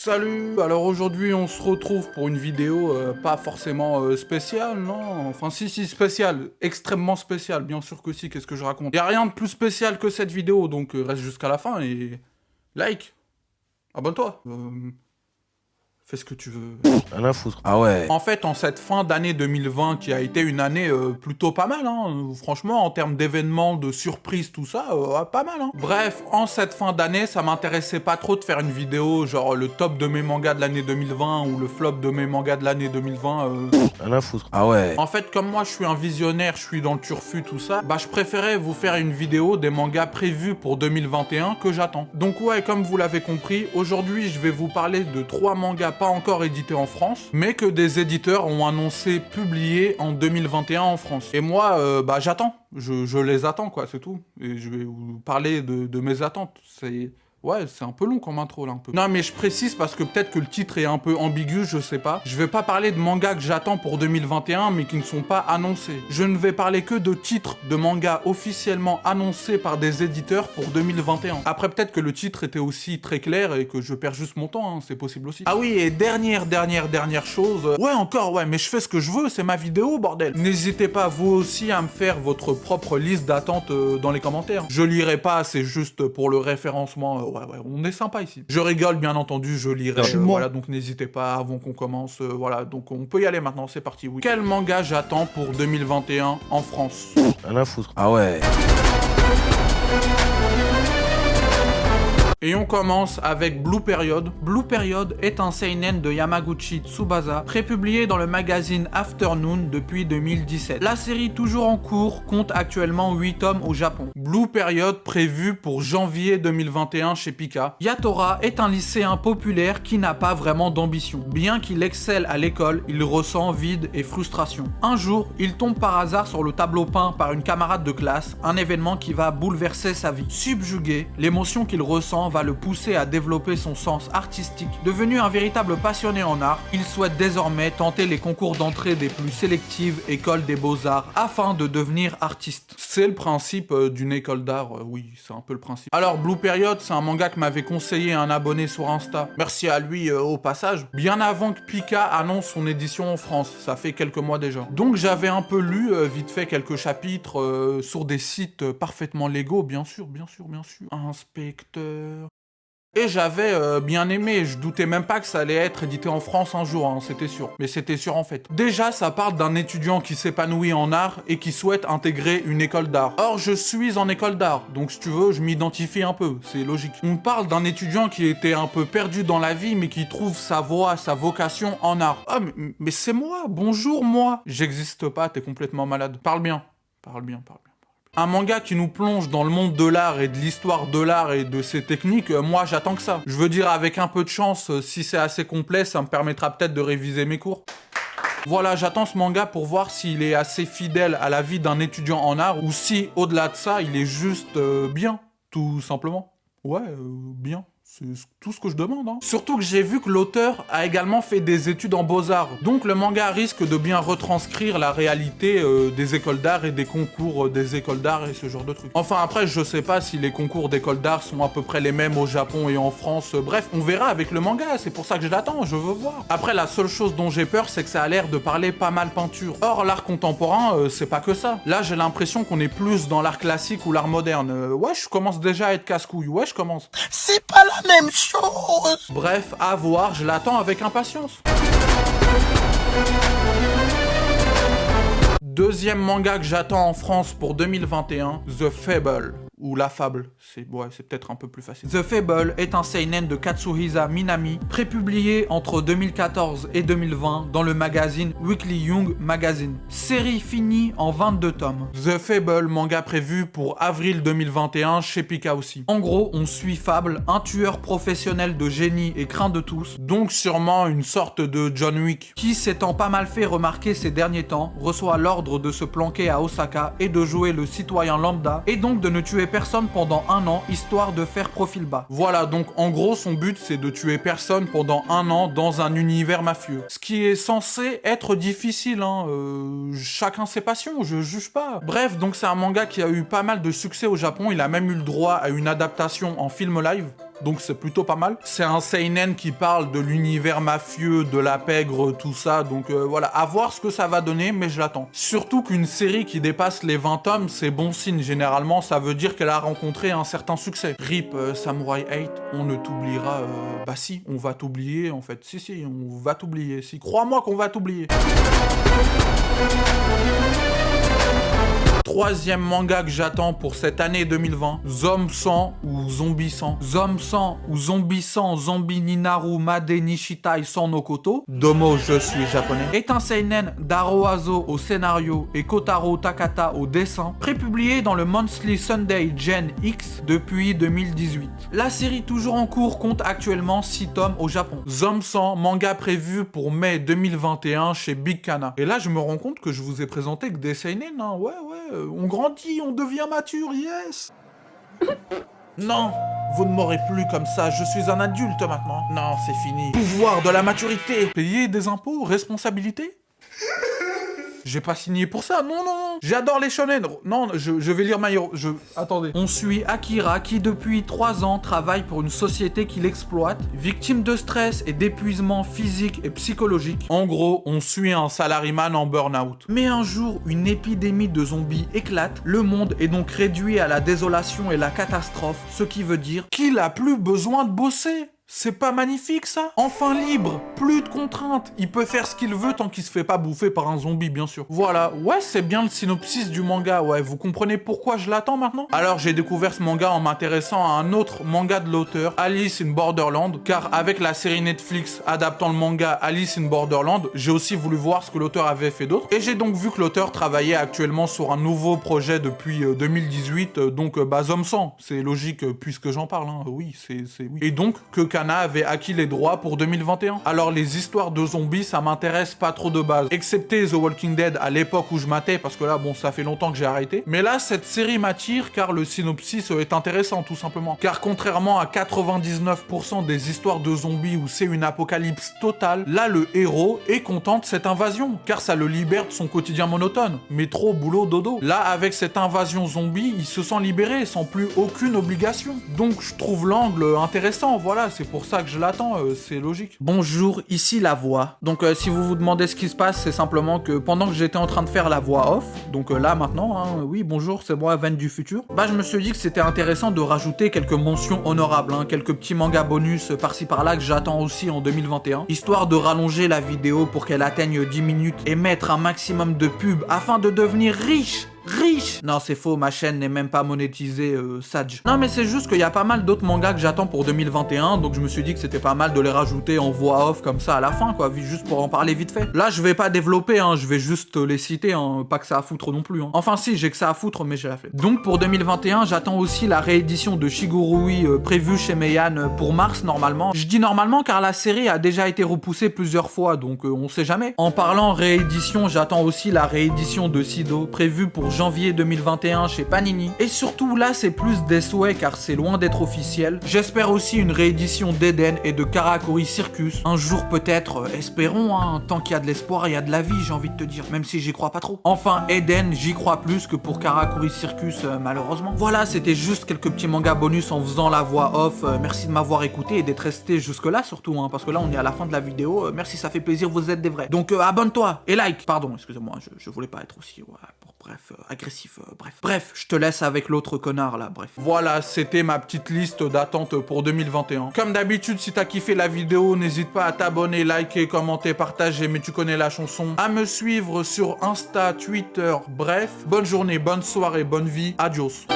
Salut! Alors aujourd'hui on se retrouve pour une vidéo pas forcément spéciale, non? Enfin si spéciale, extrêmement spéciale, bien sûr que si, qu'est-ce que je raconte? Y a rien de plus spécial que cette vidéo, donc reste jusqu'à la fin et like, abonne-toi, fais ce que tu veux. Rien à foutre. Ah ouais. En fait, en cette fin d'année 2020, qui a été une année plutôt pas mal, hein, franchement, en termes d'événements, de surprises, tout ça, pas mal, hein. Bref, en cette fin d'année, ça m'intéressait pas trop de faire une vidéo, genre le top de mes mangas de l'année 2020 ou le flop de mes mangas de l'année 2020. Rien à foutre. Ah ouais. En fait, comme moi, je suis un visionnaire, je suis dans le turfu, tout ça, bah je préférais vous faire une vidéo des mangas prévus pour 2021 que j'attends. Donc ouais, comme vous l'avez compris, aujourd'hui, je vais vous parler de 3 mangas pas encore édités en France, mais que des éditeurs ont annoncé publier en 2021 en France. Et moi, bah j'attends, je les attends quoi, c'est tout. Et je vais vous parler de mes attentes, c'est... Ouais, c'est un peu long comme intro là un peu. Non mais je précise parce que peut-être que le titre est un peu ambigu, je sais pas. Je vais pas parler de mangas que j'attends pour 2021 mais qui ne sont pas annoncés. Je ne vais parler que de titres de mangas officiellement annoncés par des éditeurs pour 2021. Après peut-être que le titre était aussi très clair et que je perds juste mon temps, hein, c'est possible aussi. Ah oui, et dernière chose. Ouais encore, ouais, mais je fais ce que je veux, c'est ma vidéo, bordel. N'hésitez pas vous aussi à me faire votre propre liste d'attente dans les commentaires. Je lirai pas, c'est juste pour le référencement. Ouais, on est sympa ici. Je rigole, bien entendu, je lirai. Voilà, donc n'hésitez pas avant qu'on commence. Voilà, donc on peut y aller maintenant, c'est parti, oui. Quel manga j'attends pour 2021 en France? Rien à foutre. Ah ouais. Et on commence avec Blue Period. Blue Period est un seinen de Yamaguchi Tsubasa, prépublié dans le magazine Afternoon depuis 2017. La série toujours en cours compte actuellement 8 tomes au Japon. Blue Period prévu pour janvier 2021 chez Pika. Yatora est un lycéen populaire qui n'a pas vraiment d'ambition. Bien qu'il excelle à l'école, il ressent vide et frustration. Un jour, il tombe par hasard sur le tableau peint par une camarade de classe, un événement qui va bouleverser sa vie. Subjugué, l'émotion qu'il ressent va le pousser à développer son sens artistique. Devenu un véritable passionné en art, il souhaite désormais tenter les concours d'entrée des plus sélectives écoles des beaux-arts afin de devenir artiste. C'est le principe d'une école d'art, oui, c'est un peu le principe. Alors, Blue Period, c'est un manga que m'avait conseillé un abonné sur Insta. Merci à lui au passage. Bien avant que Pika annonce son édition en France, ça fait quelques mois déjà. Donc j'avais un peu lu vite fait quelques chapitres sur des sites parfaitement légaux, bien sûr. Inspecteur... Et j'avais bien aimé, je doutais même pas que ça allait être édité en France un jour, hein, c'était sûr. Mais c'était sûr en fait. Déjà, ça parle d'un étudiant qui s'épanouit en art et qui souhaite intégrer une école d'art. Or, je suis en école d'art, donc si tu veux, je m'identifie un peu, c'est logique. On parle d'un étudiant qui était un peu perdu dans la vie, mais qui trouve sa voie, sa vocation en art. Ah, mais c'est moi, bonjour moi. J'existe pas, t'es complètement malade. Parle bien. Un manga qui nous plonge dans le monde de l'art et de l'histoire de l'art et de ses techniques, moi j'attends que ça. Je veux dire, avec un peu de chance, si c'est assez complet, ça me permettra peut-être de réviser mes cours. Voilà, j'attends ce manga pour voir s'il est assez fidèle à la vie d'un étudiant en art ou si, au-delà de ça, il est juste bien, tout simplement. Ouais, bien. C'est tout ce que je demande, hein. Surtout que j'ai vu que l'auteur a également fait des études en beaux-arts. Donc le manga risque de bien retranscrire la réalité des écoles d'art et des concours des écoles d'art et ce genre de trucs. Enfin après, je sais pas si les concours d'écoles d'art sont à peu près les mêmes au Japon et en France. Bref, on verra avec le manga, c'est pour ça que je l'attends, je veux voir. Après, la seule chose dont j'ai peur, c'est que ça a l'air de parler pas mal peinture. Or, l'art contemporain, c'est pas que ça. Là, j'ai l'impression qu'on est plus dans l'art classique ou l'art moderne. Ouais, je commence déjà à être casse-couille, ouais, je commence. C'est pas la même chose. Bref, à voir, je l'attends avec impatience. Deuxième manga que j'attends en France pour 2021, The Fable. Ou La Fable, c'est peut-être un peu plus facile. The Fable est un seinen de Katsuhisa Minami, prépublié entre 2014 et 2020 dans le magazine Weekly Young Magazine. Série finie en 22 tomes. The Fable, manga prévu pour avril 2021 chez Pika aussi. En gros, on suit Fable, un tueur professionnel de génie et craint de tous, donc sûrement une sorte de John Wick, qui s'étant pas mal fait remarquer ces derniers temps, reçoit l'ordre de se planquer à Osaka et de jouer le citoyen lambda, et donc de ne tuer personne pendant 1 an, histoire de faire profil bas. Voilà, donc en gros, son but, c'est de tuer personne pendant 1 an dans un univers mafieux. Ce qui est censé être difficile, hein. Chacun ses passions, je juge pas. Bref, donc c'est un manga qui a eu pas mal de succès au Japon, il a même eu le droit à une adaptation en film live. donc c'est plutôt pas mal. C'est un seinen qui parle de l'univers mafieux, de la pègre, tout ça, donc voilà, à voir ce que ça va donner, mais je l'attends. Surtout qu'une série qui dépasse les 20 tomes, c'est bon signe, généralement ça veut dire qu'elle a rencontré un certain succès. RIP Samurai 8, on ne t'oubliera, bah si, on va t'oublier en fait, si, on va t'oublier, si, crois-moi qu'on va t'oublier. Troisième manga que j'attends pour cette année 2020, Zom 100 ou Zombie 100. Zom 100 ou Zombie 100, Zombie Ninaru Made Nishitai San no Koto, Domo je suis japonais, est un seinen d'Aro Aso au scénario et Kotaro Takata au dessin, prépublié dans le Monthly Sunday Gen X depuis 2018. La série toujours en cours compte actuellement 6 tomes au Japon. Zom 100, manga prévu pour mai 2021 chez Big Kana. Et là je me rends compte que je vous ai présenté que des seinen, hein, ouais, on grandit, on devient mature, yes. Non, vous ne m'aurez plus comme ça, je suis un adulte maintenant. Non, c'est fini. Pouvoir de la maturité. Payer des impôts, responsabilité. J'ai pas signé pour ça, non. J'adore les shonen. Non, je vais lire My Hero. Attendez. On suit Akira qui depuis 3 ans travaille pour une société qui l'exploite, victime de stress et d'épuisement physique et psychologique. En gros, on suit un salariman en burn-out. Mais un jour, une épidémie de zombies éclate. Le monde est donc réduit à la désolation et la catastrophe, ce qui veut dire qu'il a plus besoin de bosser. C'est pas magnifique ça? Enfin libre, plus de contraintes. Il peut faire ce qu'il veut tant qu'il se fait pas bouffer par un zombie, bien sûr. Voilà, ouais, c'est bien le synopsis du manga, ouais. Vous comprenez pourquoi je l'attends maintenant? Alors j'ai découvert ce manga en m'intéressant à un autre manga de l'auteur, Alice in Borderland, car avec la série Netflix adaptant le manga Alice in Borderland, j'ai aussi voulu voir ce que l'auteur avait fait d'autre. Et j'ai donc vu que l'auteur travaillait actuellement sur un nouveau projet depuis 2018, donc Zom 100. C'est logique puisque j'en parle, hein. Oui, c'est oui. Et donc que Kana avait acquis les droits pour 2021. Alors les histoires de zombies, ça m'intéresse pas trop de base. Excepté The Walking Dead à l'époque où je matais, parce que là, bon, ça fait longtemps que j'ai arrêté. Mais là, cette série m'attire car le synopsis est intéressant, tout simplement. Car contrairement à 99% des histoires de zombies où c'est une apocalypse totale, là, le héros est content de cette invasion, car ça le libère de son quotidien monotone. Métro, boulot, dodo. Là, avec cette invasion zombie, il se sent libéré, sans plus aucune obligation. Donc, je trouve l'angle intéressant, voilà, c'est pour ça que je l'attends, c'est logique. Bonjour, ici la voix. Donc si vous vous demandez ce qui se passe, c'est simplement que pendant que j'étais en train de faire la voix off, donc là maintenant, hein, oui bonjour, c'est moi Van du futur, bah je me suis dit que c'était intéressant de rajouter quelques mentions honorables, hein, quelques petits mangas bonus par-ci par-là que j'attends aussi en 2021, histoire de rallonger la vidéo pour qu'elle atteigne 10 minutes et mettre un maximum de pubs afin de devenir riche. Non, c'est faux, ma chaîne n'est même pas monétisée, Sage. Non, mais c'est juste qu'il y a pas mal d'autres mangas que j'attends pour 2021, donc je me suis dit que c'était pas mal de les rajouter en voix off comme ça à la fin, quoi, juste pour en parler vite fait. Là, je vais pas développer, hein, je vais juste les citer, hein, pas que ça à foutre non plus. Hein. Enfin, si, j'ai que ça à foutre, mais j'ai la flemme. Donc, pour 2021, j'attends aussi la réédition de Shigurui prévue chez Meian pour mars, normalement. Je dis normalement car la série a déjà été repoussée plusieurs fois, donc on sait jamais. En parlant réédition, j'attends aussi la réédition de Sido, prévue pour janvier 2021 chez Panini. Et surtout là c'est plus des souhaits car c'est loin d'être officiel. J'espère aussi une réédition d'Eden et de Karakuri Circus. Un jour peut-être, espérons, hein, tant qu'il y a de l'espoir, il y a de la vie, j'ai envie de te dire, même si j'y crois pas trop. Enfin Eden, j'y crois plus que pour Karakuri Circus malheureusement. Voilà, c'était juste quelques petits mangas bonus en faisant la voix off. Merci de m'avoir écouté et d'être resté jusque là surtout, hein, parce que là on est à la fin de la vidéo. Merci, ça fait plaisir, vous êtes des vrais. Donc abonne-toi et like. Pardon, excusez-moi, je voulais pas être aussi, bref, agressif, bref, je te laisse avec l'autre connard là, bref. Voilà, c'était ma petite liste d'attente pour 2021. Comme d'habitude, si t'as kiffé la vidéo, n'hésite pas à t'abonner, liker, commenter, partager, mais tu connais la chanson. À me suivre sur Insta, Twitter, bref. Bonne journée, bonne soirée, bonne vie, adios.